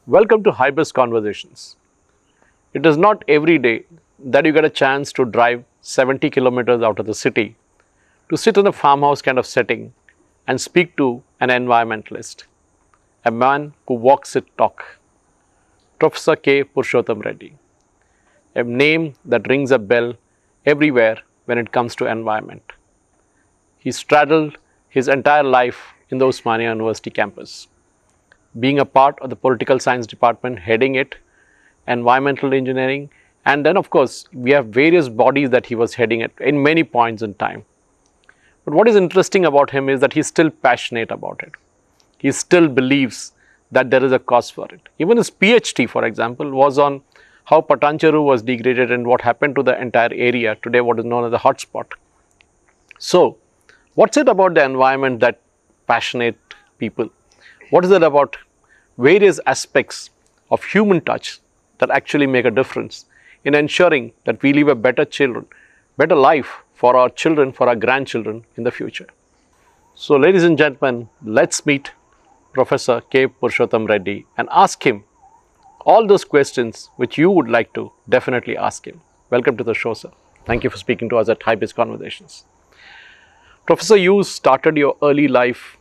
Welcome to Hybris Conversations. It is not every day that you get a chance to drive 70 kilometers out of the city to sit in a farmhouse kind of setting and speak to an environmentalist, a man who walks it talk, Professor K. Purushottam Reddy, a name that rings a bell everywhere when it comes to environment. He straddled his entire life in the Osmania University campus, being a part of the political science department, heading it, environmental engineering, and then of course we have various bodies that he was heading at in many points in time. But what is interesting about him is that he's still passionate about it. He still believes that there is a cause for it. Even his PhD, for example, was on how Patancheru was degraded and what happened to the entire area, today what is known as the hotspot. So, what's it about the environment that passionate people? What is it about various aspects of human touch that actually make a difference in ensuring that we leave a better life for our children, for our grandchildren in the future? So, ladies and gentlemen, let's meet Professor K. Purushottam Reddy and ask him all those questions which you would like to definitely ask him. Welcome to the show, sir. Thank you for speaking to us at Hybris Conversations. Professor, you started your early life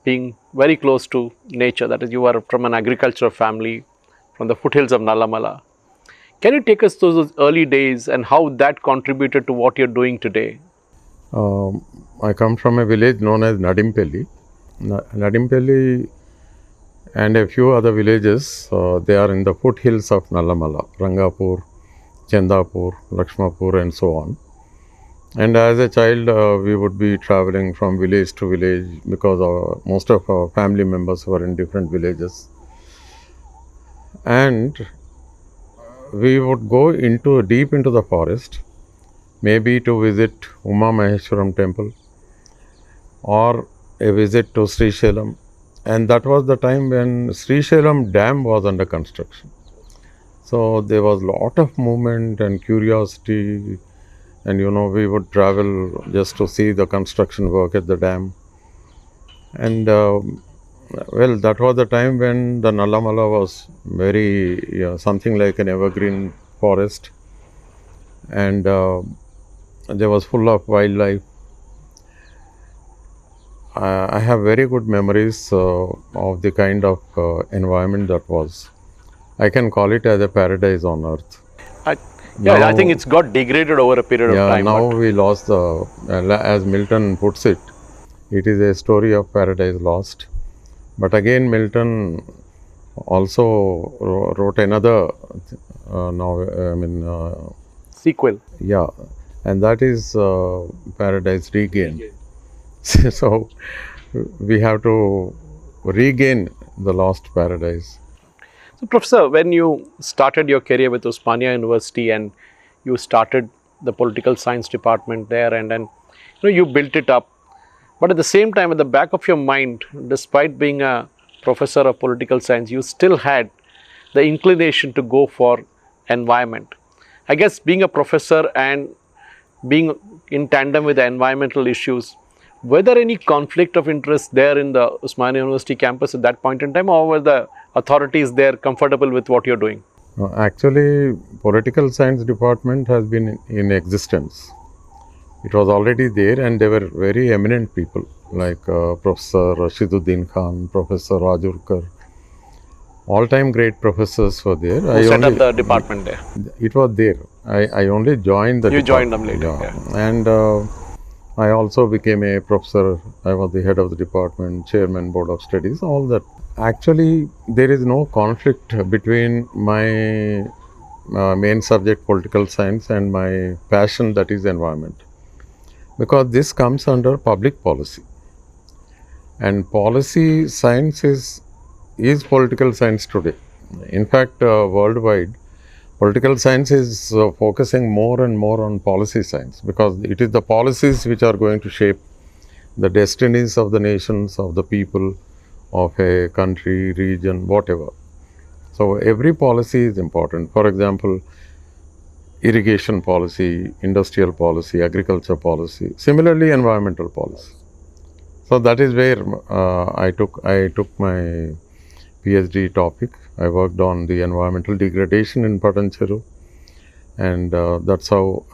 being very close to nature. That is, you were from an agricultural family from the foothills of Nallamala. Can you take us through those early days and how that contributed to what you're doing today? I come from a village known as Nadimpelli. Nadimpelli and a few other villages, they are in the foothills of Nallamala, Rangapur, Chendapur, Lakshmapur and so on. And as a child, we would be traveling from village to village because most of our family members were in different villages. And we would go deep into the forest, maybe to visit Uma Maheshwaram temple or a visit to Sri Shailam. And that was the time when Sri Shailam dam was under construction. So there was a lot of movement and curiosity, and we would travel just to see the construction work at the dam. And well, that was the time when the Nallamala was very something like an evergreen forest, and there was full of wildlife. I have very good memories of the kind of environment that was. I can call it as a paradise on earth. I think it's got degraded over a period of time. Now we lost as Milton puts it, it is a story of paradise lost. But again, Milton also wrote another sequel. Yeah, and that is Paradise Regained. So we have to regain the lost paradise. So, Professor, when you started your career with Osmania University and you started the political science department there, and then you built it up, but at the same time, at the back of your mind, despite being a professor of political science, you still had the inclination to go for environment. I guess being a professor and being in tandem with the environmental issues, were there any conflict of interest there in the Osmania University campus at that point in time, or were the authorities there comfortable with what you're doing? Actually, political science department has been in existence. It was already there, and they were very eminent people like Professor Rashiduddin Khan, Professor Rajurkar. All-time great professors were there. Who set up the department there? It was there. I only joined the department. You joined them later. Yeah. And I also became a professor. I was the head of the department, chairman, board of studies, all that. Actually, there is no conflict between my main subject, political science, and my passion, that is environment. Because this comes under public policy. And policy science is political science today. In fact, worldwide, political science is focusing more and more on policy science, because it is the policies which are going to shape the destinies of the nations, of the people, of a country, region, whatever. So every policy is important. For example, irrigation policy, industrial policy, agriculture policy, similarly environmental policy. So that is where I took my PhD topic. I worked on the environmental degradation in Patancheru, and that's how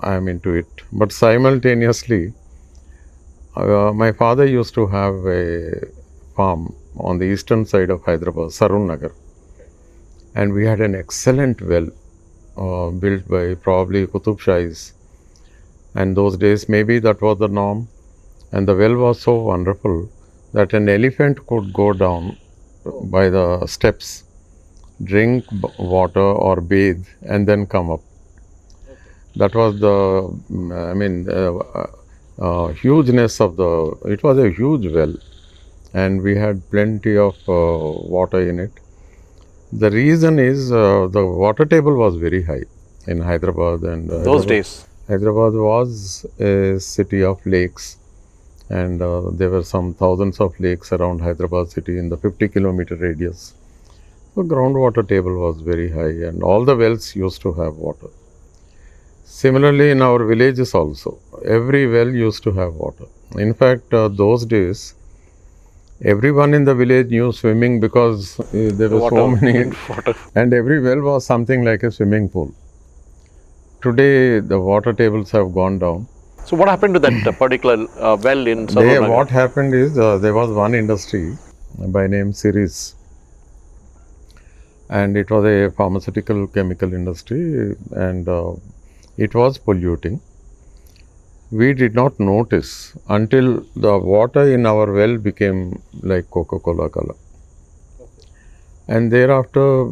I am into it. But simultaneously, my father used to have a farm on the eastern side of Hyderabad, Sarun Nagar, and we had an excellent well built by probably Qutub Shahis. And those days, maybe that was the norm. And the well was so wonderful that an elephant could go down by the steps, drink water or bathe, and then come up. That was the, hugeness of the, it was a huge well, and we had plenty of water in it. The reason is the water table was very high in Hyderabad, and Those days. Hyderabad was a city of lakes, and there were some thousands of lakes around Hyderabad city in the 50-kilometer radius. The groundwater table was very high, and all the wells used to have water. Similarly, in our villages also, every well used to have water. In fact, those days, everyone in the village knew swimming because there were so many, water. and every well was something like a swimming pool. Today, the water tables have gone down. So what happened to that particular well in Sarun Nagar? What happened is there was one industry by name Series, and it was a pharmaceutical chemical industry, and it was polluting. We did not notice until the water in our well became like Coca-Cola color. And thereafter,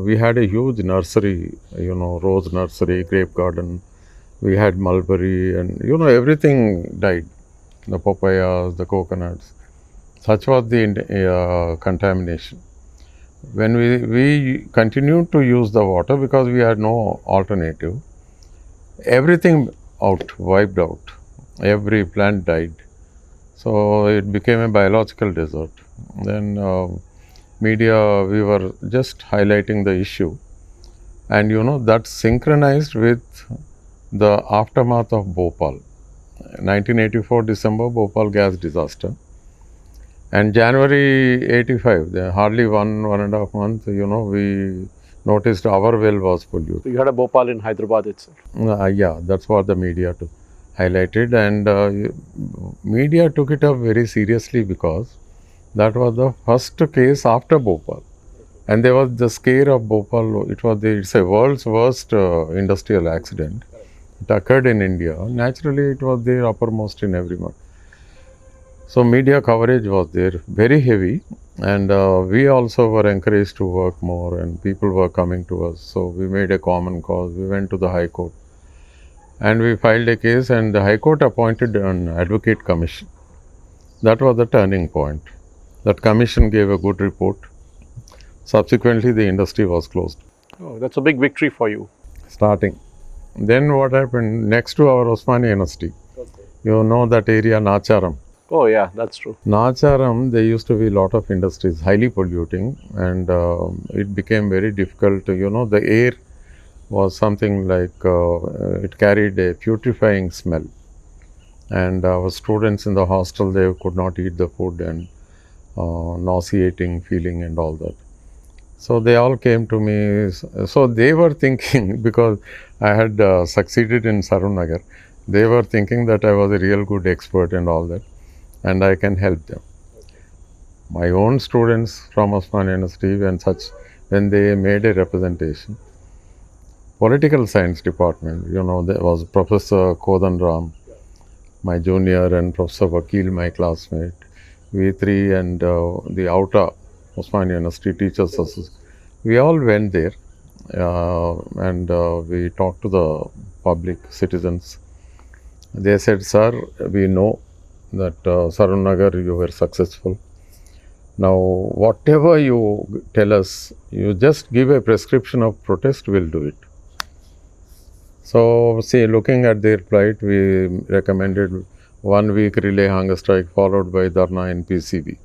we had a huge nursery, rose nursery, grape garden. We had mulberry, and everything died. The papayas, the coconuts. Such was the contamination. When we continued to use the water because we had no alternative, everything wiped out. Every plant died. So it became a biological desert. Then media, we were just highlighting the issue, and that synchronized with the aftermath of Bhopal. 1984 December, Bhopal gas disaster. And January 85, hardly one and a half month, we noticed our well was polluted. So you had a Bhopal in Hyderabad itself. Yeah, that's what the media highlighted, and media took it up very seriously because that was the first case after Bhopal. And there was the scare of Bhopal. It's a world's worst industrial accident. It occurred in India. Naturally, it was there uppermost in everyone. So media coverage was there, very heavy, and we also were encouraged to work more, and people were coming to us. So we made a common cause. We went to the High Court, and we filed a case, and the High Court appointed an advocate commission. That was the turning point. That commission gave a good report. Subsequently, the industry was closed. Oh, that's a big victory for you. Starting. Then what happened? Next to our Osmania University, you know that area, Nacharam. Oh yeah, that's true. Nacharam, there used to be a lot of industries, highly polluting, and it became very difficult. The air was something like, it carried a putrefying smell. And our students in the hostel, they could not eat the food, and nauseating feeling and all that. So they all came to me. So they were thinking, because I had succeeded in Sarun Nagar, they were thinking that I was a real good expert and all that, and I can help them. My own students from Osmania University, when they made a representation, political science department, there was Professor Kodan Ram, my junior, and Professor Vakil, my classmate. We three, and the outer Osmania University Teachers Association, we all went there, and we talked to the public citizens. They said, "Sir, we know that Sarun Nagar, you were successful. Now, whatever you tell us, you just give a prescription of protest, we'll do it." So, see, looking at their plight, we recommended 1 week relay hunger strike followed by Dharna in PCB.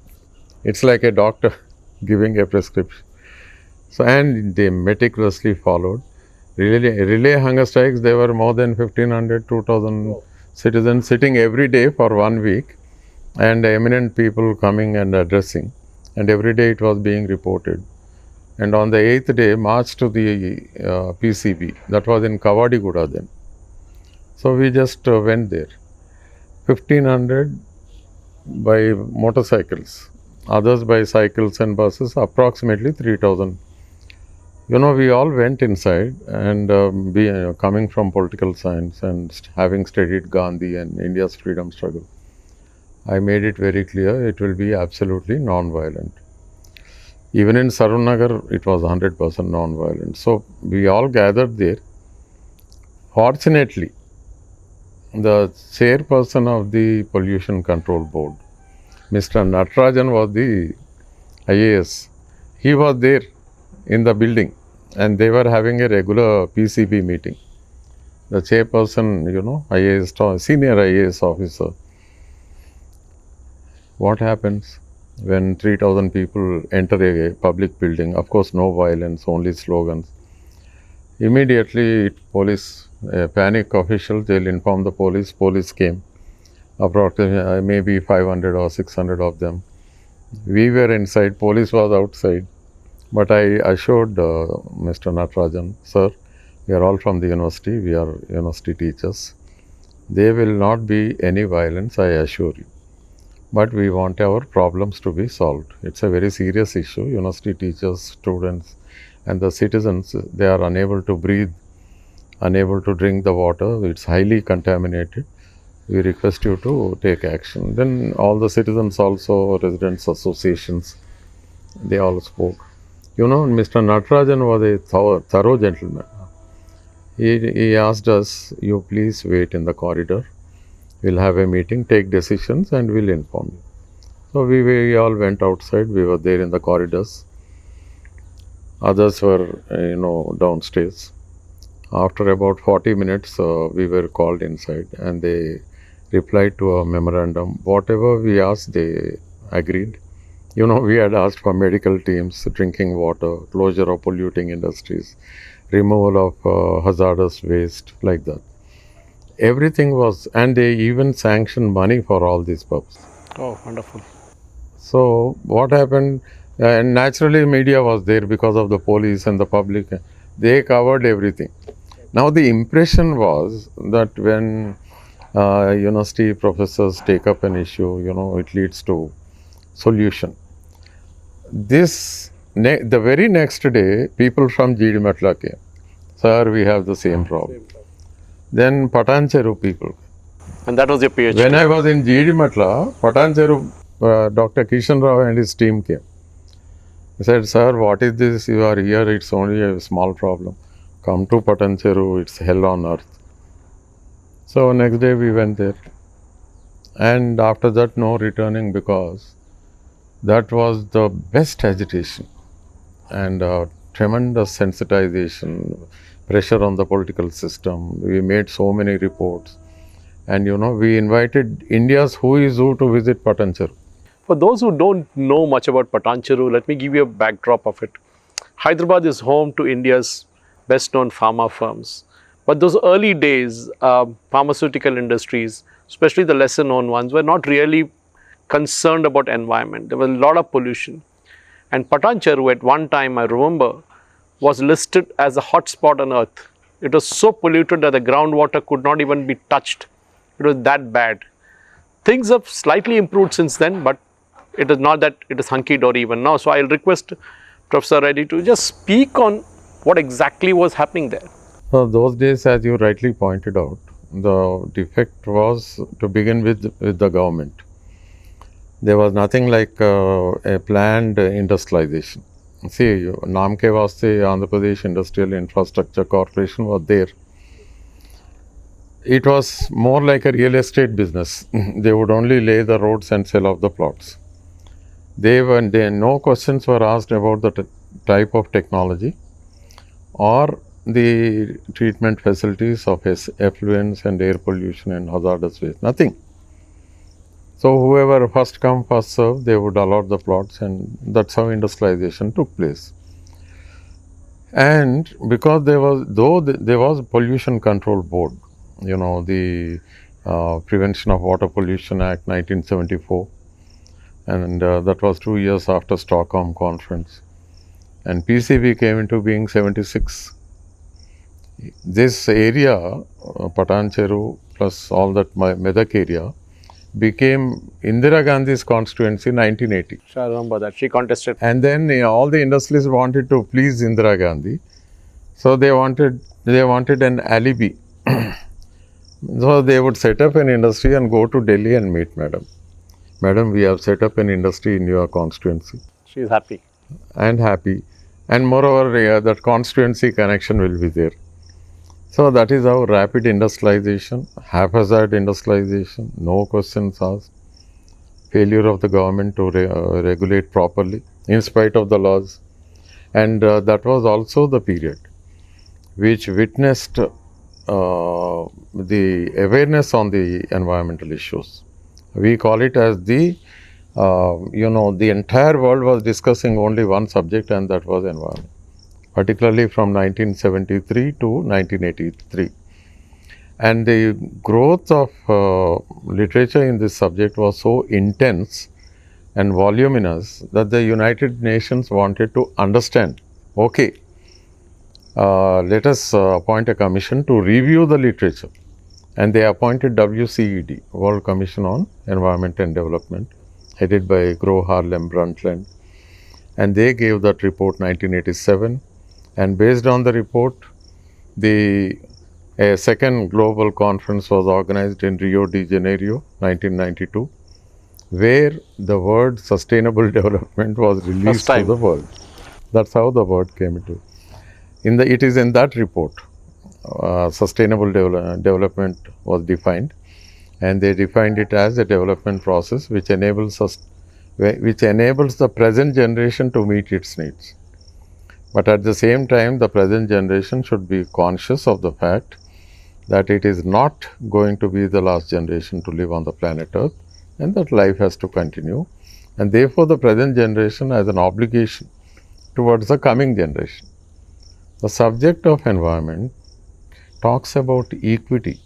It's like a doctor giving a prescription. So, and they meticulously followed. Relay hunger strikes, there were more than 1,500, 2,000 citizens sitting every day for 1 week, and eminent people coming and addressing. and every day it was being reported. And on the 8th day, march to the PCB, that was in Kavadiguda then. So we just went there. 1500 by motorcycles, others by cycles and buses, approximately 3000. We all went inside, and coming from political science and having studied Gandhi and India's freedom struggle, I made it very clear it will be absolutely non-violent. Even in Sarunnagar, it was 100% non-violent. So we all gathered there. Fortunately, the chairperson of the Pollution Control Board, Mr. Natarajan, was the IAS. He was there in the building, and they were having a regular PCB meeting. The chairperson, IAS, senior IAS officer. What happens when 3000 people enter a public building? Of course, no violence, only slogans. Immediately, police, panic officials, they'll inform the police. Police came, approximately maybe 500 or 600 of them. We were inside, police was outside. But I assured Mr. Natarajan, sir, we are all from the university, we are university teachers. There will not be any violence, I assure you. But we want our problems to be solved. It's a very serious issue. University teachers, students, and the citizens, they are unable to breathe, unable to drink the water. It's highly contaminated. We request you to take action. Then all the citizens also, residents associations, they all spoke. Mr. Natarajan was a thorough gentleman. He asked us, you please wait in the corridor. We'll have a meeting, take decisions, and we'll inform you. So we all went outside. We were there in the corridors. Others were, downstairs. After about 40 minutes, we were called inside, and they replied to a memorandum. Whatever we asked, they agreed. We had asked for medical teams, drinking water, closure of polluting industries, removal of hazardous waste, like that. Everything was, and they even sanctioned money for all these purposes. Oh, wonderful. So what happened, and naturally media was there because of the police and the public. They covered everything. Now the impression was that when university professors take up an issue, it leads to solution. The very next day, people from GD Matla came. Sir, we have the same problem. Then Patancheru people. And that was your PhD. When I was in GD Matla, Patancheru, Dr. Kishan Rao and his team came. He said, sir, what is this? You are here, it's only a small problem. Come to Patancheru, it's hell on earth. So next day we went there. And after that, no returning, because that was the best agitation and tremendous sensitization, pressure on the political system. We made so many reports, and we invited India's who is who to visit Patancheru. For those who don't know much about Patancheru, let me give you a backdrop of it. Hyderabad is home to India's best known pharma firms. But those early days, pharmaceutical industries, especially the lesser known ones, were not really concerned about environment. There was a lot of pollution. And Patancheru at one time, I remember, was listed as a hot spot on earth. It was so polluted that the groundwater could not even be touched. It was that bad. Things have slightly improved since then, but it is not that it is hunky-dory even now. So I'll request Professor Reddy to just speak on what exactly was happening there. So those days, as you rightly pointed out, the defect was to begin with the government. There was nothing like a planned industrialization. See, Naam ke vaste Andhra Pradesh Industrial Infrastructure Corporation was there. It was more like a real estate business. They would only lay the roads and sell off the plots. No questions were asked about the type of technology or the treatment facilities of effluents and air pollution and hazardous waste. Nothing. So whoever first come, first serve, they would allot the plots, and that's how industrialization took place. And because there was Pollution Control Board, the Prevention of Water Pollution Act 1974, and that was 2 years after Stockholm Conference. And PCB came into being 76. This area, Patancheru plus all that Medak area, became Indira Gandhi's constituency in 1980. So I remember that. She contested. And then all the industrialists wanted to please Indira Gandhi. So they wanted an alibi. So they would set up an industry and go to Delhi and meet Madam. Madam, we have set up an industry in your constituency. She is happy. And happy. And moreover, that constituency connection will be there. So that is how rapid industrialization, haphazard industrialization, no questions asked, failure of the government to regulate properly in spite of the laws. And that was also the period which witnessed the awareness on the environmental issues. We call it as the entire world was discussing only one subject, and that was environment, particularly from 1973 to 1983. And the growth of literature in this subject was so intense and voluminous that the United Nations wanted to understand, okay, let us appoint a commission to review the literature. And they appointed WCED, World Commission on Environment and Development, headed by Gro Harlem Brundtland. And they gave that report 1987. And based on the report, a second global conference was organized in Rio de Janeiro, 1992, where the word sustainable development was released to the world. That's how the word came into. It is in that report, sustainable development was defined, and they defined it as a development process which enables the present generation to meet its needs. But at the same time, the present generation should be conscious of the fact that it is not going to be the last generation to live on the planet Earth, and that life has to continue. And therefore, the present generation has an obligation towards the coming generation. The subject of environment talks about equity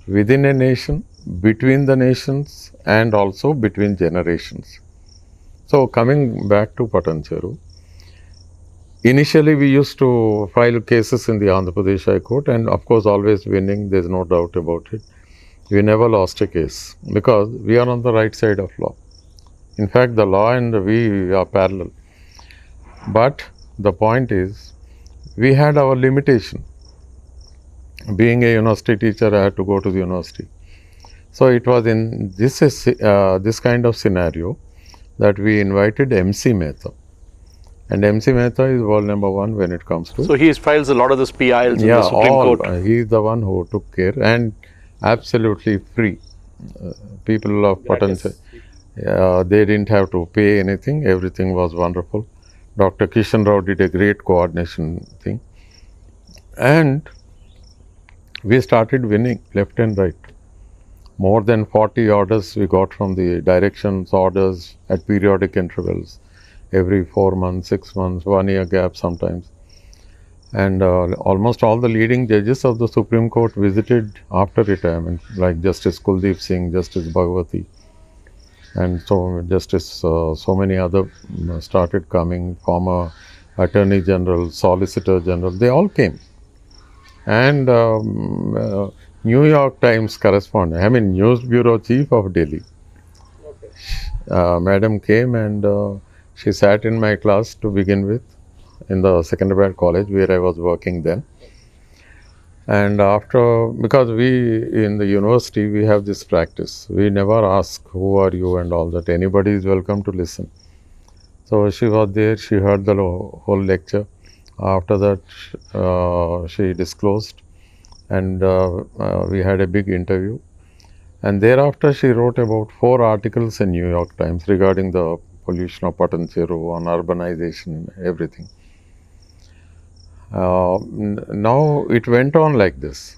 within a nation, between the nations, and also between generations. So, coming back to Patancheru, initially we used to file cases in the Andhra Pradesh High Court, and of course always winning, there is no doubt about it. We never lost a case because we are on the right side of law. In fact, the law and we are parallel. But the point is, we had our limitation. Being a university teacher, I had to go to the university. So it was in this kind of scenario that we invited MC Mehta. And MC Mehta is world number one when it comes to. So he files a lot of those PILs in the Supreme Court. He is the one who took care, and absolutely free. People of Patancheru, they didn't have to pay anything. Everything was wonderful. Dr. Kishan Rao did a great coordination thing. And we started winning left and right. More than 40 orders we got from the directions, orders at periodic intervals, every 4 months, 6 months, 1 year gap sometimes. And almost all the leading judges of the Supreme Court visited after retirement, like Justice Kuldeep Singh, Justice Bhagwati, and so Justice, so many other started coming, former Attorney General, Solicitor General, they all came. And New York Times correspondent, News Bureau Chief of Delhi, Madam came and she sat in my class to begin with in the Secunderabad College where I was working then. And after, because we in the university, we have this practice. We never ask, who are you and all that. Anybody is welcome to listen. So she was there, she heard the whole lecture. After that, she disclosed, and we had a big interview. And thereafter, she wrote about 4 articles in New York Times regarding the pollution of Patancheru, on urbanization, everything. Now it went on like this.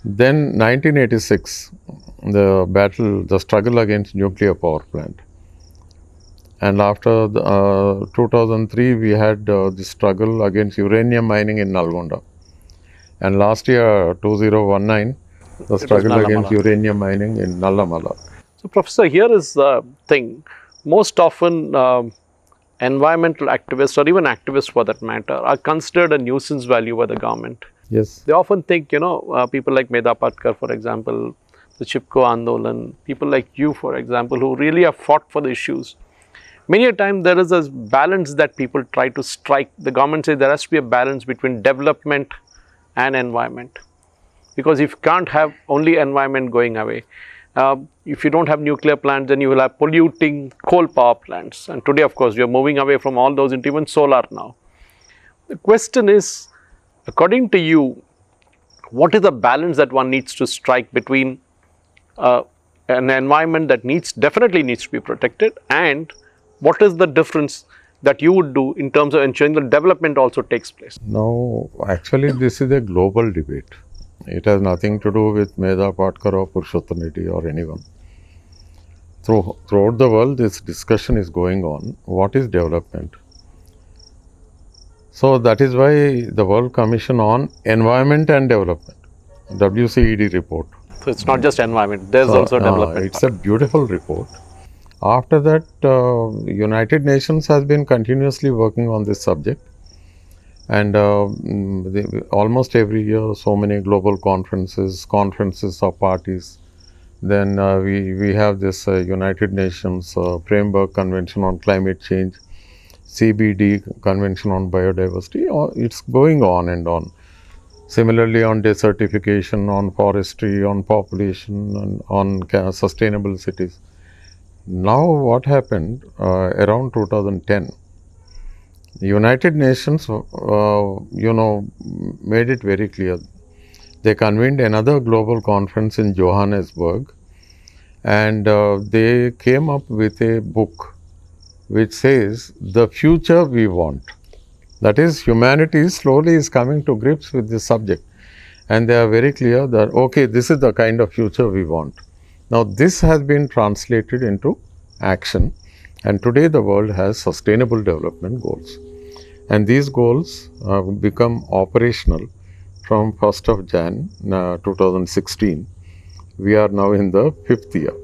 Then 1986, the struggle against nuclear power plant. And after 2003, we had the struggle against uranium mining in Nalgonda. And last year, 2019, the struggle against uranium mining in Nallamala. So, Professor, here is the thing. Most often, environmental activists or even activists for that matter are considered a nuisance value by the government. Yes. They often think, people like Medha Patkar, for example, the Chipko Andolan, people like you, for example, who really have fought for the issues. Many a time there is a balance that people try to strike. The government says there has to be a balance between development and environment. Because if you can't have only environment going away, if you don't have nuclear plants, then you will have polluting coal power plants. And today, of course, we are moving away from all those into even solar now. The question is, according to you, what is the balance that one needs to strike between an environment that definitely needs to be protected, and what is the difference that you would do in terms of ensuring the development also takes place? Now, actually, this is a global debate. It has nothing to do with Medha Patkar or Purushottam Reddy or anyone. Throughout the world, this discussion is going on. What is development? So, that is why the World Commission on Environment and Development, WCED report. So, it's not just environment, there's also development. It's a beautiful report. After that, United Nations has been continuously working on this subject. And almost every year, so many global conferences of parties. Then we have this United Nations Framework Convention on Climate Change, CBD Convention on Biodiversity. It's going on and on. Similarly, on desertification, on forestry, on population, and on sustainable cities. Now, what happened around 2010? The United Nations, made it very clear. They convened another global conference in Johannesburg, and they came up with a book which says, "The future we want." That is, humanity slowly is coming to grips with this subject, and they are very clear that, okay, this is the kind of future we want. Now, this has been translated into action, and today the world has sustainable development goals. And these goals become operational from 1st of Jan 2016. We are now in the 5th year.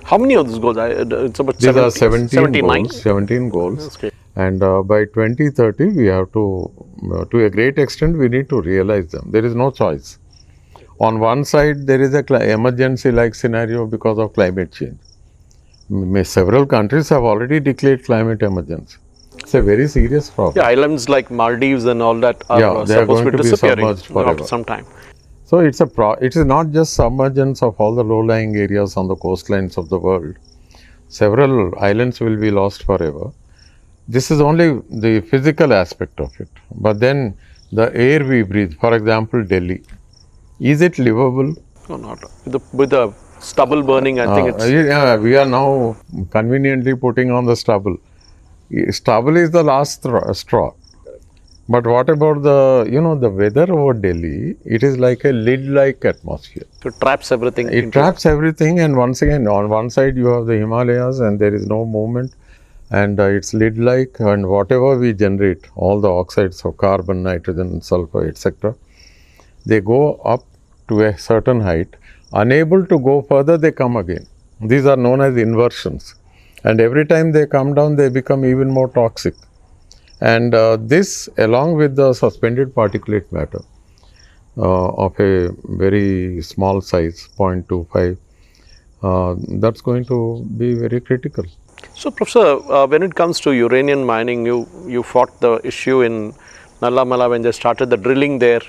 How many of those goals? It's about These are 17 goals. 17 goals. Okay. And by 2030, we have to a great extent, we need to realize them. There is no choice. On one side, there is a emergency-like scenario because of climate change. Several countries have already declared climate emergency. It's a very serious problem. Yeah, islands like Maldives and all that are they are supposed going to be to be disappearing submerged forever. after some time. So it is not just submergence of all the low-lying areas on the coastlines of the world. Several islands will be lost forever. This is only the physical aspect of it. But then the air we breathe, for example, Delhi, is it livable? No, not with the stubble burning. I think it's we are now conveniently putting on the stubble. Stubble is the last straw. But what about the weather over Delhi? It is like a lid-like atmosphere. it traps everything. It traps everything, and once again, on one side you have the Himalayas and there is no movement, and it's lid-like, and whatever we generate, all the oxides of carbon, nitrogen, sulfur, etc., they go up to a certain height. Unable to go further, they come again. These are known as inversions. And every time they come down, they become even more toxic. And this, along with the suspended particulate matter of a very small size, 0.25, that's going to be very critical. So, Professor, when it comes to uranium mining, you fought the issue in Nallamala when they started the drilling there.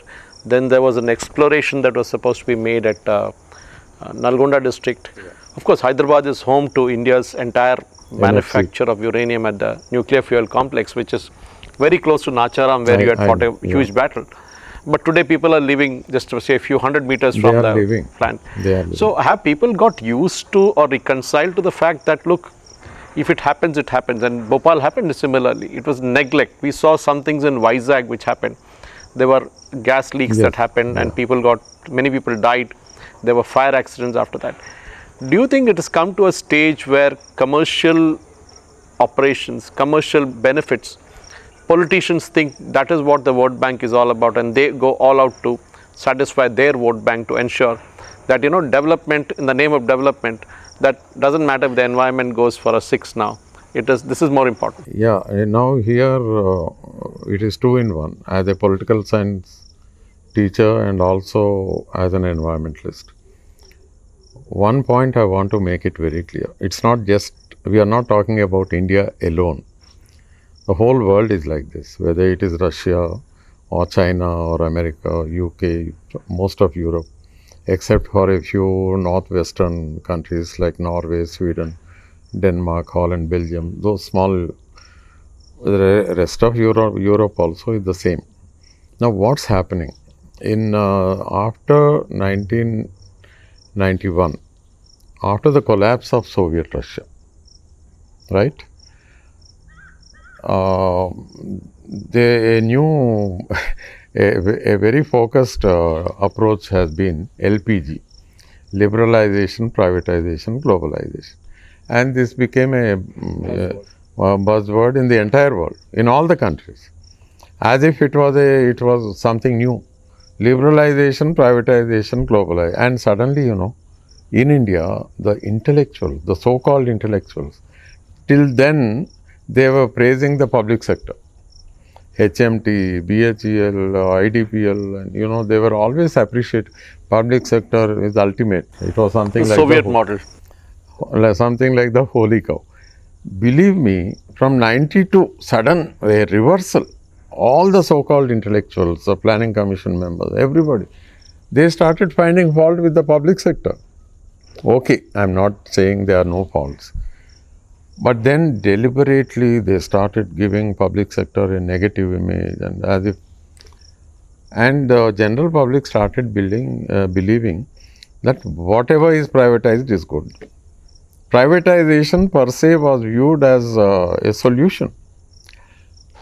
Then there was an exploration that was supposed to be made at Nalgonda district. Yeah. Of course, Hyderabad is home to India's entire manufacture of uranium at the nuclear fuel complex, which is very close to Nacharam, where you had fought a huge battle. But today people are living just to say a few hundred meters from the plant. So have people got used to or reconciled to the fact that, look, if it happens, it happens. And Bhopal happened similarly. It was neglect. We saw some things in Vizag which happened. There were gas leaks that happened and many people died. There were fire accidents after that. Do you think it has come to a stage where commercial operations, commercial benefits, politicians think that is what the vote bank is all about, and they go all out to satisfy their vote bank to ensure that development, in the name of development, that doesn't matter if the environment goes for a 6 now. This is more important. Yeah, now here it is two in one, as a political science teacher and also as an environmentalist. One point I want to make it very clear. It's not just, we are not talking about India alone. The whole world is like this, whether it is Russia or China or America, UK, most of Europe, except for a few northwestern countries like Norway, Sweden, Denmark, Holland, Belgium, those small, the rest of Europe also is the same. Now what's happening? After 1991, after the collapse of Soviet Russia, right? A very focused approach has been LPG, liberalization, privatization, globalization. And this became a buzzword in the entire world, in all the countries, as if it was something new. Liberalization, privatization, globalization. And suddenly, in India, the intellectuals, the so-called intellectuals, till then, they were praising the public sector. HMT, BHEL, IDPL, and they were always appreciate public sector is ultimate. It was something like Soviet model. Something like the holy cow. Believe me, from 92, sudden a reversal. All the so-called intellectuals, the planning commission members, everybody, they started finding fault with the public sector. Okay, I'm not saying there are no faults. But then deliberately they started giving public sector a negative image, and the general public started believing that whatever is privatized is good. Privatization per se was viewed as a solution.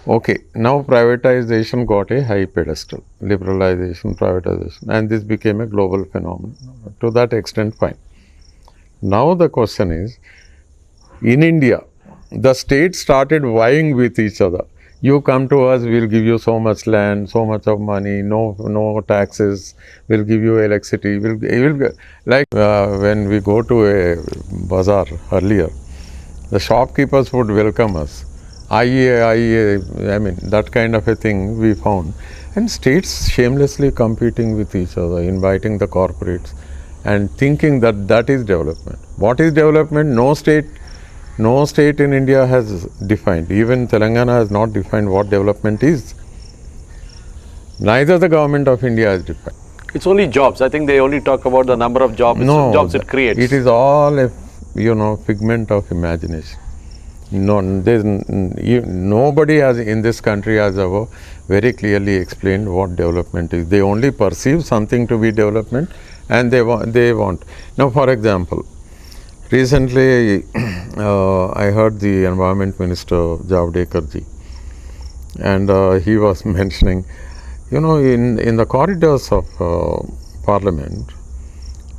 Okay, now privatization got a high pedestal, liberalization, privatization, and this became a global phenomenon. To that extent, fine. Now the question is, in India, the states started vying with each other. You come to us, we'll give you so much land, so much of money, no taxes, we'll give you electricity. When we go to a bazaar earlier, the shopkeepers would welcome us. IEA, that kind of a thing we found. And states shamelessly competing with each other, inviting the corporates and thinking that is development. What is development? No state in India has defined. Even Telangana has not defined what development is. Neither the government of India has defined. It's only jobs. I think they only talk about the number of jobs it creates. It is all a figment of imagination. Nobody in this country has ever very clearly explained what development is. They only perceive something to be development, and they want. Now, for example, recently I heard the Environment Minister Javadekar ji, and he was mentioning, in the corridors of Parliament,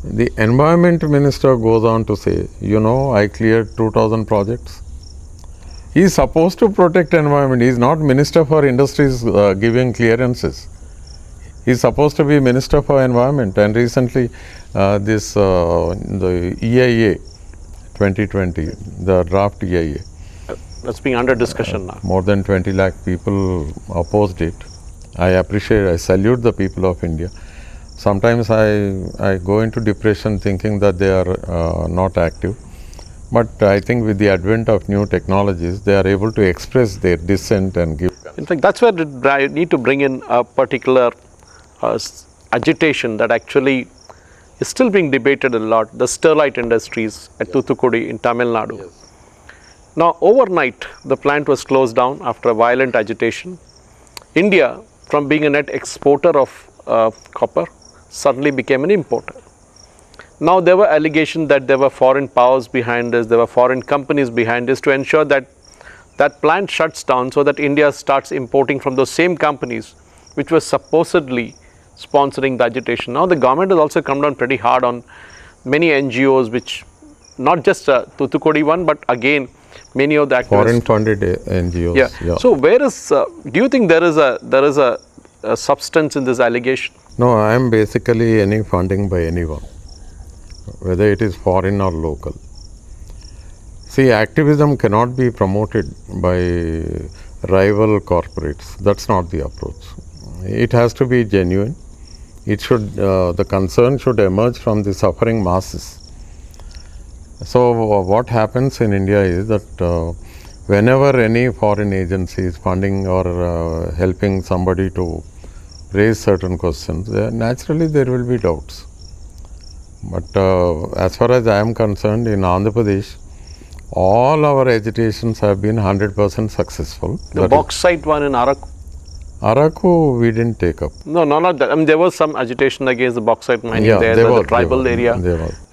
the Environment Minister goes on to say, I cleared 2,000 projects. He is supposed to protect environment. He is not Minister for Industries giving clearances. He is supposed to be Minister for Environment. And recently, the EIA 2020, the draft EIA. That's being under discussion now. More than 20 lakh people opposed it. I salute the people of India. Sometimes I go into depression thinking that they are not active. But I think with the advent of new technologies, they are able to express their dissent and give. In fact, that's where I need to bring in a particular agitation that actually is still being debated a lot, the Sterlite Industries at Thoothukudi in Tamil Nadu. Yes. Now, overnight, the plant was closed down after a violent agitation. India, from being a net exporter of copper, suddenly became an importer. Now, there were allegations that there were foreign powers behind this, there were foreign companies behind this to ensure that that plant shuts down so that India starts importing from those same companies which were supposedly sponsoring the agitation. Now, the government has also come down pretty hard on many NGOs, which not just Thoothukudi one, but again, many of the activists. Foreign funded NGOs. Yeah. So, where is, do you think there is a substance in this allegation? No, I am basically any funding by anyone. whether it is foreign or local. See, activism cannot be promoted by rival corporates. That's not the approach. It has to be genuine. It should, the concern should emerge from the suffering masses. So, what happens in India is that whenever any foreign agency is funding or helping somebody to raise certain questions, naturally there will be doubts. But as far as I am concerned, in Andhra Pradesh, all our agitations have been 100% successful. The bauxite one in Araku? Araku we didn't take up. No, not that. I mean, there was some agitation against the bauxite mining there, the tribal area,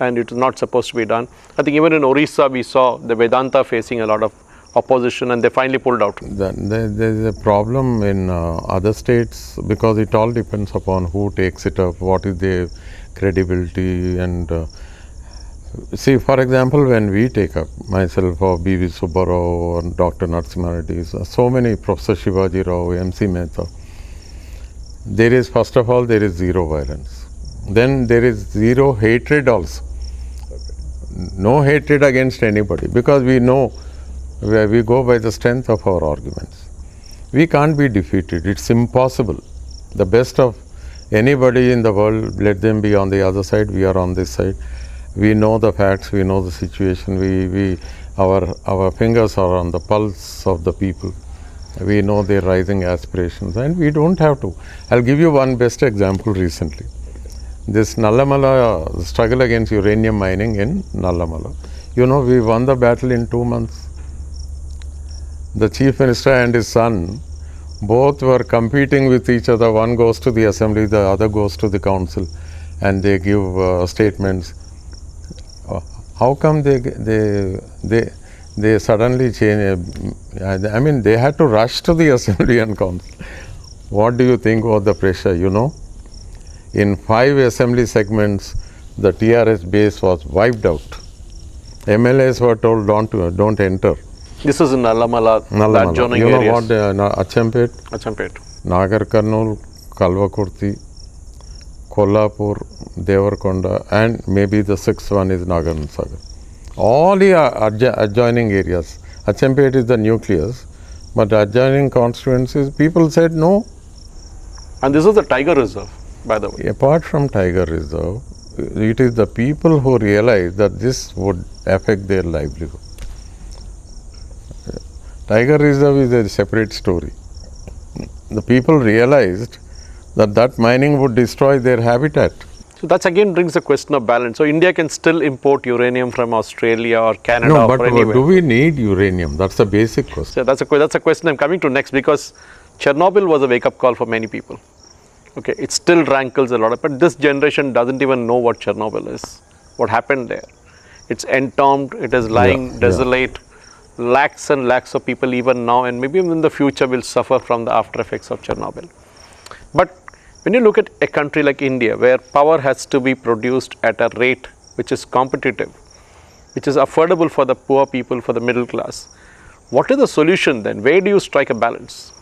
and it was not supposed to be done. I think even in Orissa, we saw the Vedanta facing a lot of opposition, and they finally pulled out. There is a problem in other states because it all depends upon who takes it up, what is their credibility, and see, for example, when we take up, myself or B.V. Subbarao or Dr. Narasimha Reddy, so many, Professor Shivaji Rao, M.C. Mehta, there is, first of all, there is zero violence. Then there is zero hatred also. No hatred against anybody, because we know, we go by the strength of our arguments. We can't be defeated. It's impossible. The best of anybody in the world, let them be on the other side, we are on this side. We know the facts, we know the situation, our fingers are on the pulse of the people. We know their rising aspirations, and we don't have to. I'll give you one best example recently. This Nallamala struggle against uranium mining in Nallamala. You know, we won the battle in 2 months. The Chief Minister and his son both were competing with each other. One goes to the assembly, the other goes to the council, and they give statements. How come they suddenly change? I mean, they had to rush to the assembly and council. What do you think was the pressure? You know, in 5 assembly segments, the TRS base was wiped out. MLAs were told don't enter. This is in Nallamala, that adjoining you know areas. What? Achanpet. Nagar Karnool, Kalvakurti, Kolhapur, Devarkonda, and maybe the 6th one is Nagarjuna Sagar. All the adjoining areas. Achanpet is the nucleus, but adjoining constituencies, people said no. And this is the Tiger Reserve, by the way. Apart from Tiger Reserve, it is the people who realized that this would affect their livelihood. Tiger Reserve is a separate story. The people realized that mining would destroy their habitat. So that again brings the question of balance. So India can still import uranium from Australia or Canada no, or but anywhere. Do we need uranium? That's the basic question. So that's a question I'm coming to next, because Chernobyl was a wake-up call for many people. Okay, it still rankles a lot, but this generation doesn't even know what Chernobyl is, what happened there. It's entombed, it is lying desolate. Lakhs and lakhs of people even now, and maybe even in the future, will suffer from the after effects of Chernobyl. But when you look at a country like India, where power has to be produced at a rate which is competitive, which is affordable for the poor people, for the middle class, what is the solution then? Where do you strike a balance?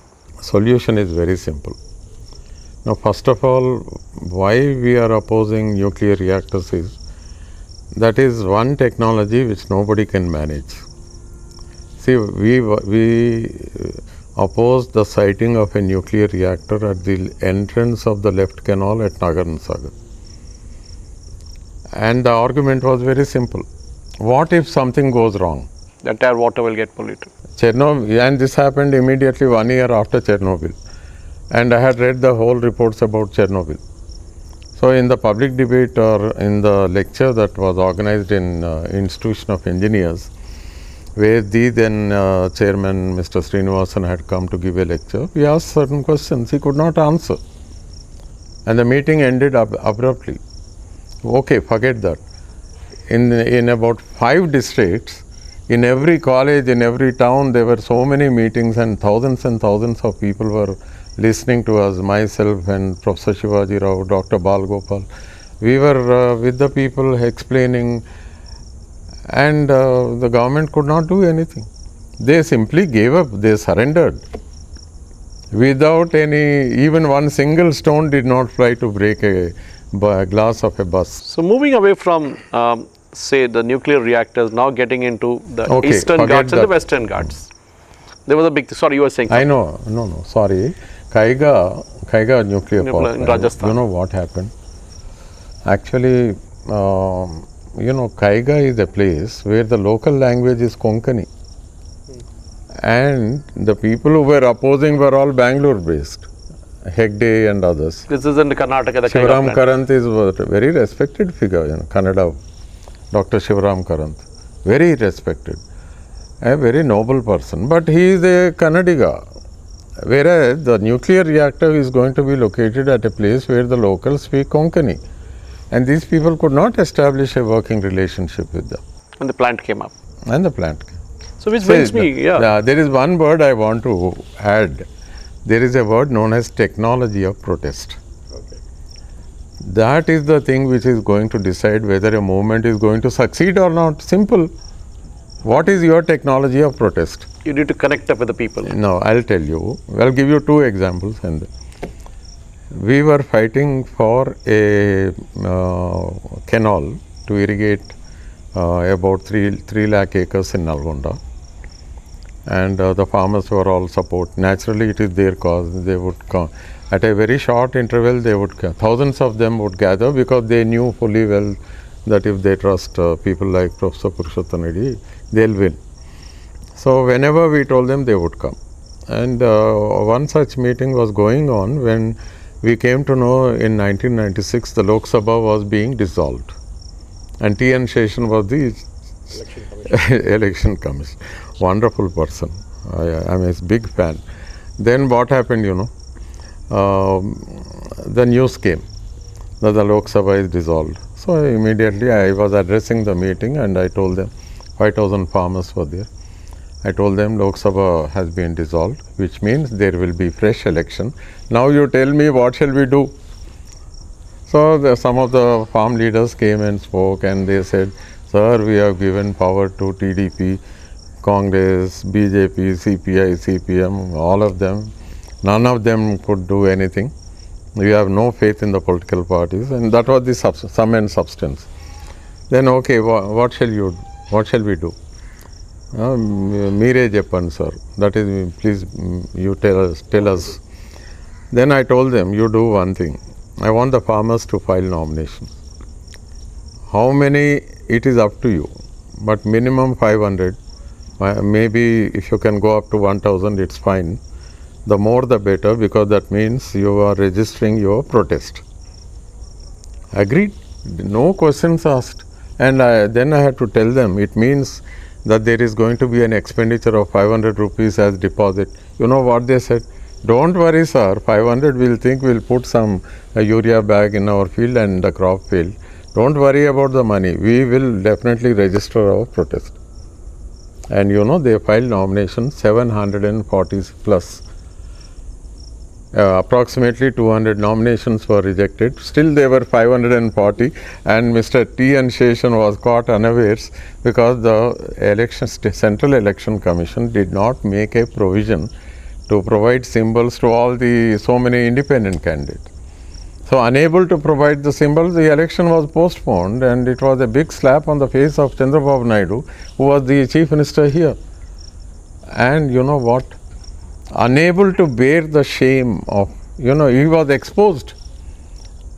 Solution is very simple. Now, first of all, why we are opposing nuclear reactors is, that is one technology which nobody can manage. See, we opposed the siting of a nuclear reactor at the entrance of the left canal at Nagarjuna Sagar. And the argument was very simple. What if something goes wrong? The entire water will get polluted. Chernobyl, and this happened immediately 1 year after Chernobyl. And I had read the whole reports about Chernobyl. So in the public debate or in the lecture that was organized in Institution of Engineers, where the then chairman, Mr. Srinivasan, had come to give a lecture, we asked certain questions he could not answer. And the meeting ended abruptly. Okay, forget that. In about 5 districts, in every college, in every town, there were so many meetings, and thousands of people were listening to us, myself and Professor Shivaji Rao, Dr. Bal Gopal. We were with the people explaining, and the government could not do anything. They simply gave up, they surrendered. Without even one single stone did not fly to break glass of a bus. So moving away from, say, the nuclear reactors, now getting into the Okay, Eastern forget Ghats and the that. Western Ghats. There was a big, sorry, you were saying. I know, no, sorry. Kaiga nuclear power In plant. Rajasthan. You know what happened? Actually, Kaiga is a place where the local language is Konkani. And the people who were opposing were all Bangalore based, Hegde and others. This is in Karnataka, the Kaiga Shivaram plant. Karanth is a very respected figure in Kannada, Dr. Shivaram Karanth. Very respected, a very noble person. But he is a Kannadiga. Whereas the nuclear reactor is going to be located at a place where the locals speak Konkani. And these people could not establish a working relationship with them. And the plant came up. And the plant. So which brings me, There is one word I want to add. There is a word known as technology of protest. Okay. That is the thing which is going to decide whether a movement is going to succeed or not. Simple. What is your technology of protest? You need to connect up with the people. No, I'll tell you. I'll give you two examples. And we were fighting for a canal to irrigate about 3 lakh acres in Nalgonda. And the farmers were all support. Naturally, it is their cause. They would come at a very short interval. They would thousands of them would gather because they knew fully well that if they trust people like Professor Purushottam Reddy, they'll win. So whenever we told them, they would come. And one such meeting was going on when we came to know in 1996 the Lok Sabha was being dissolved, and T.N. Sheshan was the election commission. Wonderful person. I'm a big fan. Then what happened, the news came that the Lok Sabha is dissolved. So immediately I was addressing the meeting and I told them, 5,000 farmers were there. I told them Lok Sabha has been dissolved, which means there will be fresh election. Now you tell me what shall we do? So some of the farm leaders came and spoke and they said, sir, we have given power to TDP, Congress, BJP, CPI, CPM, all of them. None of them could do anything. We have no faith in the political parties, and that was the sum and substance. Then, okay, what shall we do? Mere Japan, sir. That is, please, you tell us. Then I told them, you do one thing. I want the farmers to file nomination. How many, it is up to you, but minimum 500. Maybe if you can go up to 1,000, it's fine. The more the better, because that means you are registering your protest. Agreed? No questions asked. And then I had to tell them, it means that there is going to be an expenditure of 500 rupees as deposit. You know what they said? Don't worry, sir, 500 we'll think we'll put some urea bag in our field and the crop failed. Don't worry about the money. We will definitely register our protest. And they filed nomination 740 plus. Approximately 200 nominations were rejected. Still there were 540, and Mr. T.N. Sheshan was caught unawares because the Central Election Commission did not make a provision to provide symbols to so many independent candidates. So unable to provide the symbols, the election was postponed, and it was a big slap on the face of Chandrababu Naidu, who was the chief minister here. And you know what? Unable to bear the shame of, he was exposed.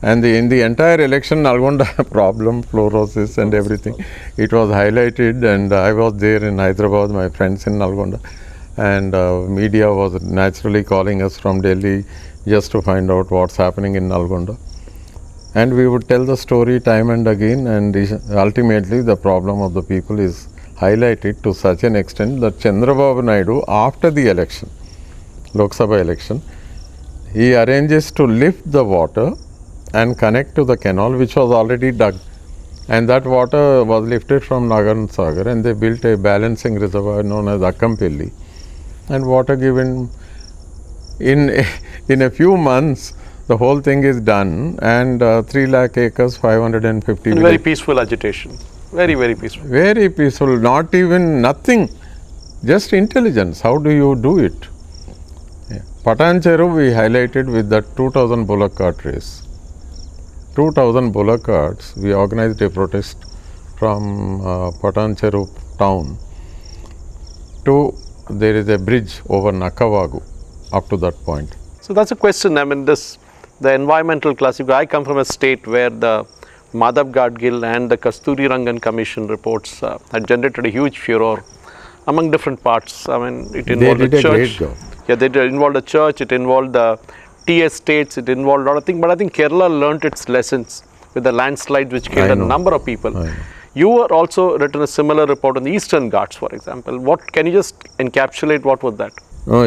And in the entire election, Nalgonda problem, fluorosis and everything, it was highlighted, and I was there in Hyderabad, my friends in Nalgonda, and media was naturally calling us from Delhi just to find out what's happening in Nalgonda. And we would tell the story time and again, and ultimately the problem of the people is highlighted to such an extent that Chandrababu Naidu, after the election, Lok Sabha election, he arranges to lift the water and connect to the canal which was already dug. And that water was lifted from Nagarn Sagar, and they built a balancing reservoir known as Akkampelli. And water given in a few months, the whole thing is done, and 3 lakh acres, 550 and very peaceful agitation. Very, very peaceful. Very peaceful, not even nothing, just intelligence. How do you do it? Patan Cheru we highlighted with that 2000 bullock cart race. 2,000 bullock carts, we organized a protest from Patancheru town to, there is a bridge over Nakavagu up to that point. So that's a question. I mean, the environmental classification. I come from a state where the Madhav Gadgil and the Kasturi Rangan Commission reports had generated a huge furor among different parts. I mean, it involved They did the a church. great job. Yeah, they involved the church. It involved the tea estates. It involved a lot of things. But I think Kerala learnt its lessons with the landslides, which killed I a know. number of people. I know. You were also written a similar report on the Eastern Ghats, for example. What can you just encapsulate? What was that?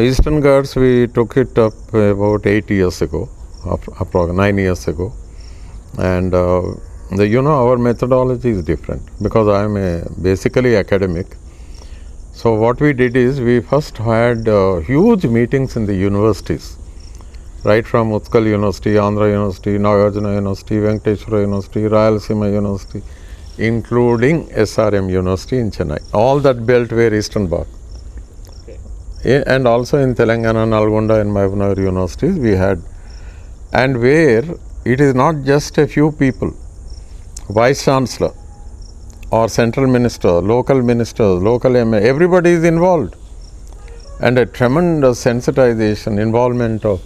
Eastern Ghats, we took it up about 8 years ago, 9 years ago. And our methodology is different because I am basically academic. So what we did is we first had huge meetings in the universities, right from Utkal University, Andhra University, Nagarjuna University, Venkateshwara University, Rayalaseema University, including SRM University in Chennai. All that belt were Eastern Bhagat. And also in Telangana, Nalgonda and Mahabubnagar universities we had, and where it is not just a few people, Vice Chancellor or Central Minister, local ministers, local MA, everybody is involved, and a tremendous sensitization, involvement of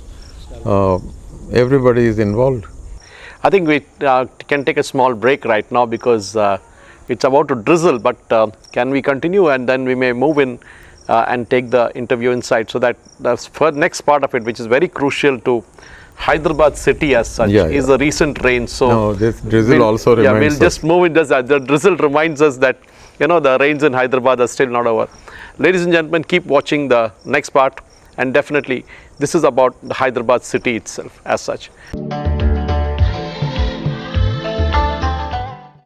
everybody is involved. I think we can take a small break right now because it's about to drizzle, but can we continue and then we may move in and take the interview inside, so that the next part of it, which is very crucial to Hyderabad city as such, is the recent rain. So no, this drizzle also reminds we'll us. just move in. The drizzle reminds us that the rains in Hyderabad are still not over. Ladies and gentlemen, keep watching the next part, and definitely this is about the Hyderabad city itself as such.